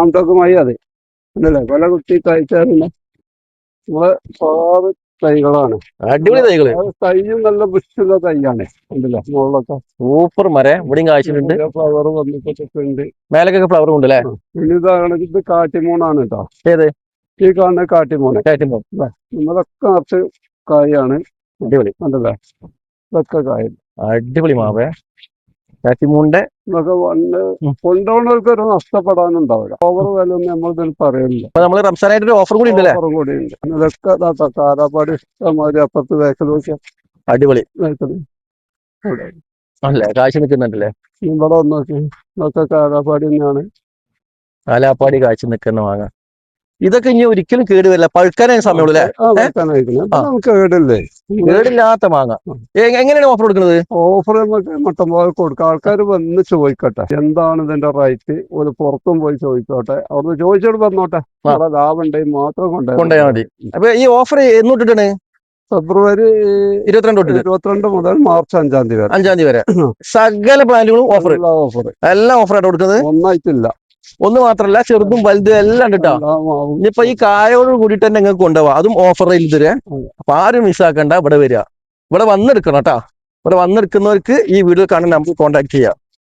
ആമത്തൊക്കെമായി അത് ഉണ്ടല്ലേ കൊല കുത്തി കഴിച്ചാൽ പിന്നെ നമ്മളെ സ്വഭാവ തൈകളാണ്. അടിപൊളി തൈകള്. തൈയും നല്ല ബുഷുള്ള തൈയാണ് ഉണ്ടല്ലേ മുകളിലൊക്കെ സൂപ്പർ മരം ഇവിടെയും കാഴ്ചയുണ്ട്. ഫ്ലവർ വന്നിട്ടൊക്കെ. മേലൊക്കെ ഫ്ലവർ ഉണ്ട് അല്ലേ? ഇനി ഇതാണ് ഇത് കാട്ടിമൂണാണ് കേട്ടോ. ഏത് ഈ കാണുന്ന കാട്ടിമൂണ്. കാറ്റിമൂൺ നമ്മളൊക്കെ നിറച്ച് കായാണ്. അടിപൊളി ഉണ്ടല്ലേ ഇതൊക്കെ കായ അടിപൊളി മാവേ. കാറ്റിമൂണിന്റെ ഇതൊക്കെ കൊണ്ടുപോകുന്നവർക്ക് ഒരു നഷ്ടപ്പെടാനുണ്ടാവില്ല. ഓവർ വില ഒന്നും നമ്മൾ ഇതിൽ പറയുന്നില്ല. നമ്മള് റംസാനായിട്ട് ഒരു ഓഫർ കൂടി ഉണ്ടല്ലേ? ഓഫറും കൂടി ഉണ്ട്. ഇതൊക്കെ കാരാപ്പാട് ഇഷ്ടംമാതിരി അപ്പുറത്ത് വേക്കൽ നോക്കിയാൽ അടിപൊളി വേക്കൽ അല്ലേ? കാഴ്ച നിൽക്കുന്നുണ്ടല്ലേ? ഇവിടെ ഒന്ന് നോക്കി ഇതൊക്കെ കാരാപ്പാടി തന്നെയാണ്. ആലാപ്പാടി കാഴ്ച നിൽക്കുന്ന മാങ്ങ. ഇതൊക്കെ ഇനി ഒരിക്കലും കേടുവരില്ല. പഴുക്കാനേ സമയമുള്ളൂ അല്ലേ? നമുക്ക് കേടില്ലേ? കേടില്ലാത്ത മാങ്ങ. എങ്ങനെയാണ് ഓഫർ കൊടുക്കുന്നത്? ഓഫർ നമുക്ക് മട്ടമ്പോലെ കൊടുക്കാം. ആൾക്കാർ വന്ന് ചോദിക്കട്ടെ എന്താണ് ഇതിന്റെ റേറ്റ്. ഒരു പുറത്തും പോയി ചോദിച്ചോട്ടെ. അവിടുന്ന് ചോദിച്ചോട് പറഞ്ഞോട്ടെ. അവിടെ ലാഭം ഉണ്ടെങ്കിൽ മാത്രം കൊണ്ടുപോയാൽ മതി. അപ്പൊ ഈ ഓഫർ എന്നിട്ടിട്ടാണ്? ഫെബ്രുവരി 22 മുതൽ മാർച്ച് 5 വരെ സകല പ്ലാന്റുകളും ഓഫർ. എല്ലാം ഓഫറായിട്ട് കൊടുക്കുന്നത്. ഒന്നായിട്ടില്ല. ഒന്ന് മാത്രല്ല, ചെറുതും വലുതും എല്ലാം ഉണ്ട് കേട്ടോ. ഇനിയിപ്പോ ഈ കായോട് കൂടിയിട്ട് തന്നെ നിങ്ങൾക്ക് കൊണ്ടുപോവാം. അതും ഓഫറിൽ തരാം. അപ്പൊ ആരും മിസ്സാക്കണ്ട. ഇവിടെ വരിക. ഇവിടെ വന്നെടുക്കണം കേട്ടോ. ഇവിടെ വന്നെടുക്കുന്നവർക്ക് ഈ വീഡിയോ കാണാൻ നമുക്ക് കോൺടാക്ട് ചെയ്യാം.